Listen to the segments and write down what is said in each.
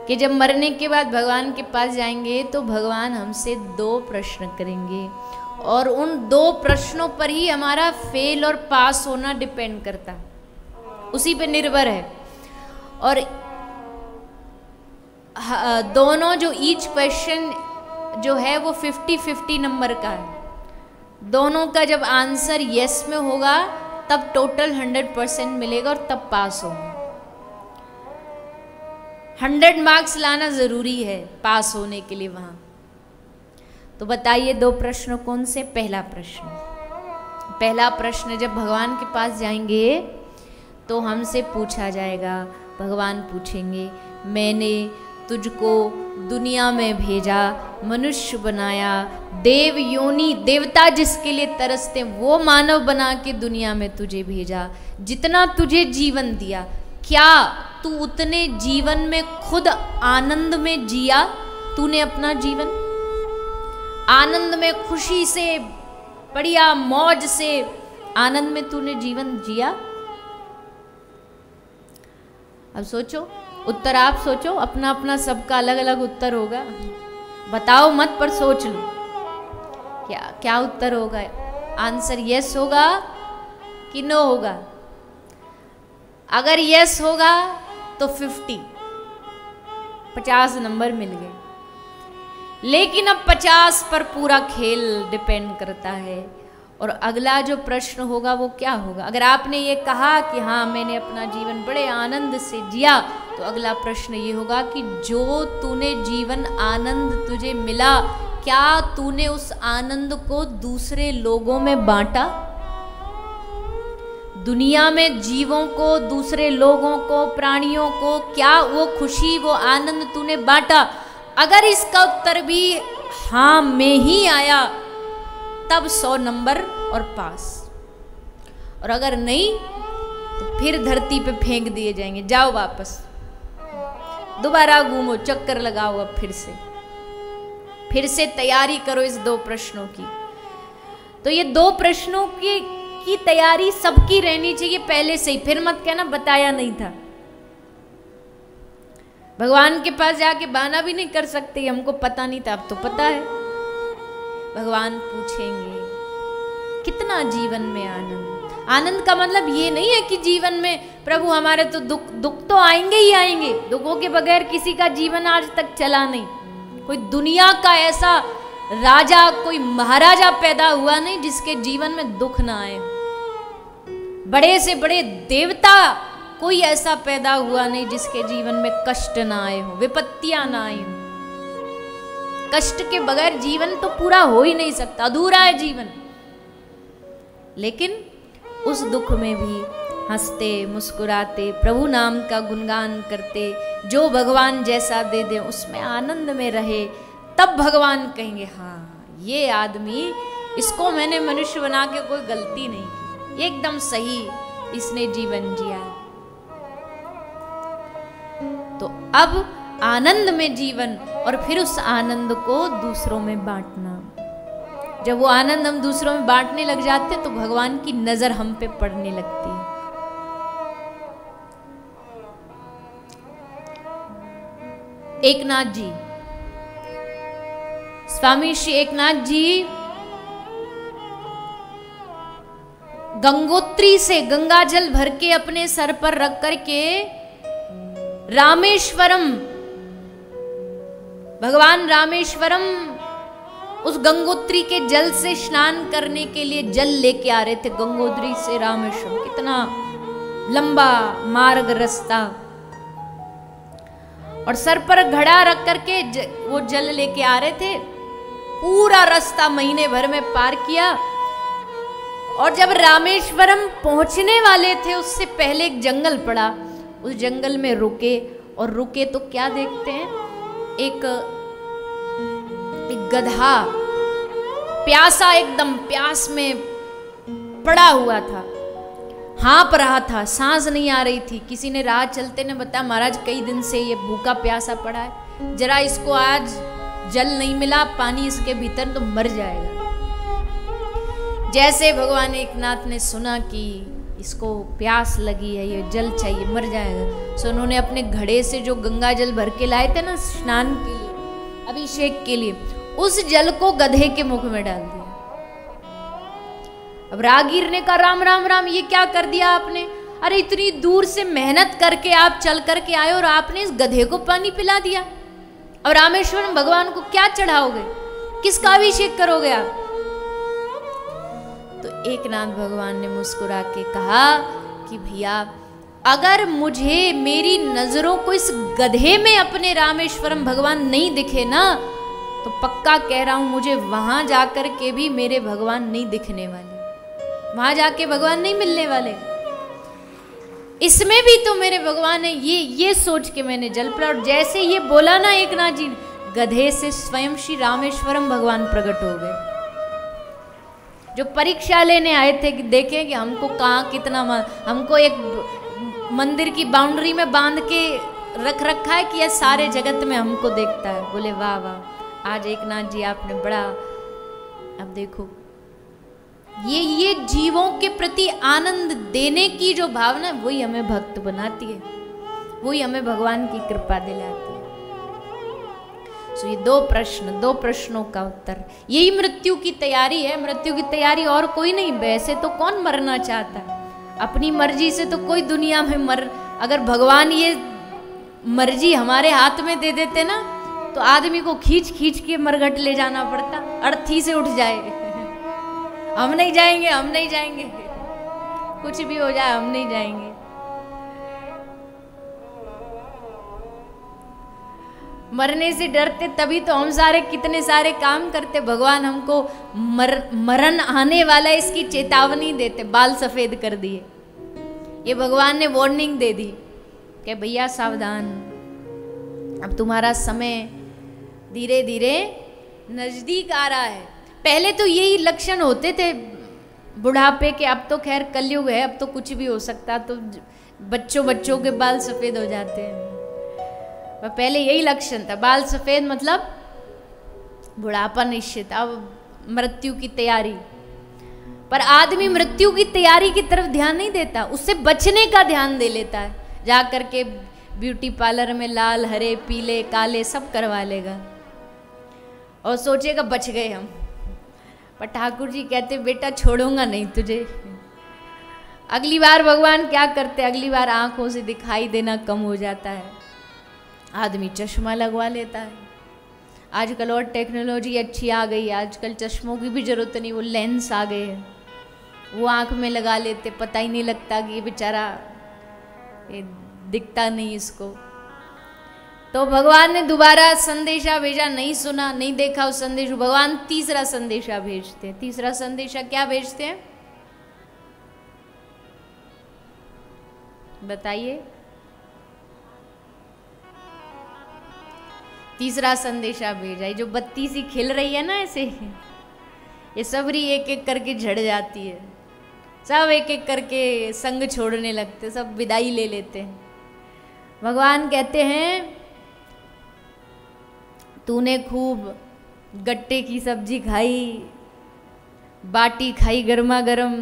कि जब मरने के बाद भगवान के पास जाएंगे तो भगवान हमसे 2 प्रश्न करेंगे और उन 2 प्रश्नों पर ही हमारा फेल और पास होना डिपेंड करता है, उसी पे निर्भर है। और दोनों जो ईच क्वेश्चन जो है वो 50-50 नंबर का है। दोनों का जब आंसर यस में होगा तब टोटल 100% मिलेगा और तब पास होगा। 100 मार्क्स लाना जरूरी है पास होने के लिए वहां। तो बताइए 2 प्रश्न कौन से? पहला प्रश्न जब भगवान के पास जाएंगे तो हमसे पूछा जाएगा, भगवान पूछेंगे मैंने तुझको दुनिया में भेजा, मनुष्य बनाया, देव योनि देवता जिसके लिए तरसते वो मानव बना के दुनिया में तुझे भेजा, जितना तुझे जीवन दिया क्या तू उतने जीवन में खुद आनंद में जिया? तूने अपना जीवन आनंद में खुशी से बढ़िया मौज से आनंद में तूने जीवन जिया? अब सोचो, उत्तर आप सोचो, अपना अपना सबका अलग अलग उत्तर होगा। बताओ मत पर सोच लो क्या क्या उत्तर होगा। आंसर यस होगा कि नो होगा? अगर यस होगा तो 50 नंबर मिल गए। लेकिन अब 50 पर पूरा खेल डिपेंड करता है। और अगला जो प्रश्न होगा वो क्या होगा? अगर आपने ये कहा कि हाँ मैंने अपना जीवन बड़े आनंद से जिया, तो अगला प्रश्न ये होगा कि जो तूने जीवन आनंद तुझे मिला, क्या तूने उस आनंद को दूसरे लोगों में बांटा? दुनिया में जीवों को, दूसरे लोगों को, प्राणियों को क्या वो खुशी वो आनंद तूने बांटा? अगर इसका उत्तर भी हाँ में ही आया तब 100 नंबर और पास। और अगर नहीं तो फिर धरती पे फेंक दिए जाएंगे, जाओ वापस दोबारा घूमो, चक्कर लगाओ, अब फिर से तैयारी करो इस 2 प्रश्नों की। तो ये 2 प्रश्नों की तैयारी सबकी रहनी चाहिए पहले से ही। फिर मत कहना बताया नहीं था। भगवान के पास जाके बहाना भी नहीं कर सकते हमको पता नहीं था, अब तो पता है। भगवान पूछेंगे कितना जीवन में आनंद। आनंद का मतलब ये नहीं है कि जीवन में प्रभु हमारे तो दुख तो आएंगे ही आएंगे, दुखों के बगैर किसी का जीवन आज तक चला नहीं। कोई दुनिया का ऐसा राजा, कोई महाराजा पैदा हुआ नहीं जिसके जीवन में दुख ना आए। बड़े से बड़े देवता कोई ऐसा पैदा हुआ नहीं जिसके जीवन में कष्ट ना आए हो, विपत्तियां ना आई हो। कष्ट के बगैर जीवन तो पूरा हो ही नहीं सकता, अधूरा है जीवन। लेकिन उस दुख में भी हंसते मुस्कुराते प्रभु नाम का गुणगान करते, जो भगवान जैसा दे दे उसमें आनंद में रहे, तब भगवान कहेंगे हाँ ये आदमी, इसको मैंने मनुष्य बना के कोई गलती नहीं की, एकदम सही इसने जीवन जिया। तो अब आनंद में जीवन और फिर उस आनंद को दूसरों में बांटना। जब वो आनंद हम दूसरों में बांटने लग जाते तो भगवान की नजर हम पे पड़ने लगती है। एकनाथ जी, स्वामी श्री एकनाथ जी गंगोत्री से गंगा जल भर के अपने सर पर रख करके रामेश्वरम, भगवान रामेश्वरम उस गंगोत्री के जल से स्नान करने के लिए जल लेके आ रहे थे। गंगोत्री से रामेश्वरम कितना लंबा मार्ग रास्ता, और सर पर घड़ा रख करके वो जल लेके आ रहे थे। पूरा रास्ता महीने भर में पार किया, और जब रामेश्वरम पहुंचने वाले थे उससे पहले एक जंगल पड़ा। उस जंगल में रुके, और रुके तो क्या देखते हैं, एक गधा प्यासा, एकदम प्यास में पड़ा हुआ था, हाँप रहा था, सांस नहीं आ रही थी। किसी ने राह चलते ने बताया महाराज कई दिन से ये भूखा प्यासा पड़ा है, जरा इसको आज जल नहीं मिला, पानी इसके भीतर तो मर जाएगा। जैसे भगवान एकनाथ ने सुना कि इसको प्यास लगी है, ये जल चाहिए, मर जाएगा। सो उन्होंने अपने घड़े से जो गंगा जल भर के लाए थे ना स्नान के लिए, अभिषेक के लिए, उस जल को गधे के मुख में डाल दिया। अब राहगीर ने कहा राम राम राम, ये क्या कर दिया आपने? अरे इतनी दूर से मेहनत करके आप चल करके आए और आपने इस गधे को पानी पिला दिया। और रामेश्वरम भगवान को क्या चढ़ाओगे, किसका अभिषेक करोगे आप? तो एकनाथ भगवान ने मुस्कुरा के कहा कि भैया अगर मुझे मेरी नजरों को इस गधे में अपने रामेश्वरम भगवान नहीं दिखे ना, तो पक्का कह रहा हूं मुझे वहां जाकर के भी मेरे भगवान नहीं दिखने वाले, वहां जाके भगवान नहीं मिलने वाले। इसमें भी तो मेरे भगवान है, ये सोच के मैंने जल पिला। और जैसे ये बोला ना एकनाथ जी, गधे से स्वयं श्री रामेश्वरम भगवान प्रकट हो गए। जो परीक्षा लेने आए थे कि देखें कि हमको कहाँ कितना, हमको एक मंदिर की बाउंड्री में बांध के रख रखा है कि यह सारे जगत में हमको देखता है। बोले वाह वाह, आज एकनाथ जी आपने बड़ा, अब देखो ये जीवों के प्रति आनंद देने की जो भावना है वही हमें भक्त बनाती है, वही हमें भगवान की कृपा दिलाती है। सो ये दो प्रश्नों का उत्तर, यही मृत्यु की तैयारी है। मृत्यु की तैयारी और कोई नहीं। वैसे तो कौन मरना चाहता है? अपनी मर्जी से तो कोई दुनिया में अगर भगवान ये मर्जी हमारे हाथ में दे देते ना, तो आदमी को खींच खींच के मरघट ले जाना पड़ता, अर्थी से उठ जाए। हम नहीं जाएंगे, हम नहीं जाएंगे, कुछ भी हो जाए हम नहीं जाएंगे। मरने से डरते तभी तो हम सारे कितने सारे काम करते। भगवान हमको मरण आने वाला है इसकी चेतावनी देते, बाल सफेद कर दिए। ये भगवान ने वार्निंग दे दी कि भैया सावधान, अब तुम्हारा समय धीरे धीरे नजदीक आ रहा है। पहले तो यही लक्षण होते थे बुढ़ापे के, अब तो खैर कलयुग है, अब तो कुछ भी हो सकता, तो बच्चों के बाल सफेद हो जाते हैं। पर पहले यही लक्षण था, बाल सफेद मतलब बुढ़ापा निश्चित, अब मृत्यु की तैयारी। पर आदमी मृत्यु की तैयारी की तरफ ध्यान नहीं देता, उससे बचने का ध्यान दे लेता है। जा करके ब्यूटी पार्लर में लाल हरे पीले काले सब करवा लेगा और सोचेगा बच गए हम। पर ठाकुर जी कहते बेटा छोड़ूंगा नहीं तुझे। अगली बार भगवान क्या करते, अगली बार आंखों से दिखाई देना कम हो जाता है, आदमी चश्मा लगवा लेता है। आजकल और टेक्नोलॉजी अच्छी आ गई है, आजकल चश्मों की भी जरूरत नहीं, वो लेंस आ गए हैं, वो आंख में लगा लेते, पता ही नहीं लगता कि ये बेचारा दिखता नहीं इसको। तो भगवान ने दोबारा संदेशा भेजा, नहीं सुना, नहीं देखा उस संदेश। भगवान तीसरा संदेशा भेजते हैं। तीसरा संदेशा क्या भेजते हैं बताइए? तीसरा संदेशा भेजा, जो बत्ती सी खिल रही है ना ऐसे, ये सबरी एक एक करके झड़ जाती है, सब एक एक करके संग छोड़ने लगते, सब विदाई ले लेते हैं। भगवान कहते हैं तूने खूब गट्टे की सब्जी खाई, बाटी खाई, गर्मा गर्म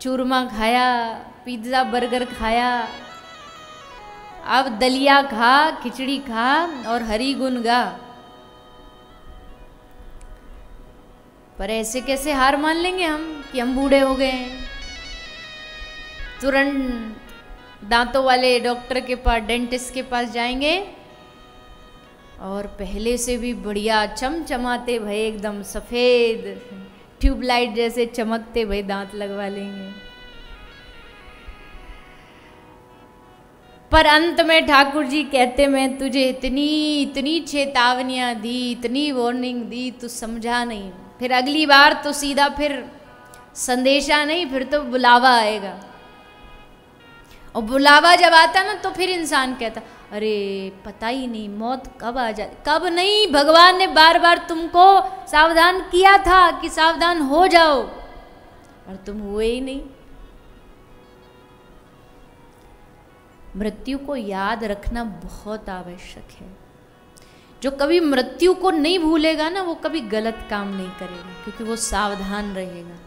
चूरमा खाया, पिज्ज़ा बर्गर खाया, अब दलिया खा, खिचड़ी खा और हरी गुन गा। पर ऐसे कैसे हार मान लेंगे हम कि हम बूढ़े हो गए हैं? तुरंत दांतों वाले डॉक्टर के पास, डेंटिस्ट के पास जाएंगे और पहले से भी बढ़िया चमचमाते भई एकदम सफ़ेद ट्यूबलाइट जैसे चमकते भई दांत लगवा लेंगे। पर अंत में ठाकुर जी कहते मैं तुझे इतनी चेतावनियाँ दी, इतनी वार्निंग दी, तू समझा नहीं। फिर अगली बार तो सीधा फिर संदेशा नहीं, फिर तो बुलावा आएगा। और बुलावा जब आता ना तो फिर इंसान कहता अरे पता ही नहीं मौत कब आ जाए। कब नहीं, भगवान ने बार बार तुमको सावधान किया था कि सावधान हो जाओ, और तुम हुए ही नहीं। मृत्यु को याद रखना बहुत आवश्यक है। जो कभी मृत्यु को नहीं भूलेगा ना, वो कभी गलत काम नहीं करेगा, क्योंकि वो सावधान रहेगा।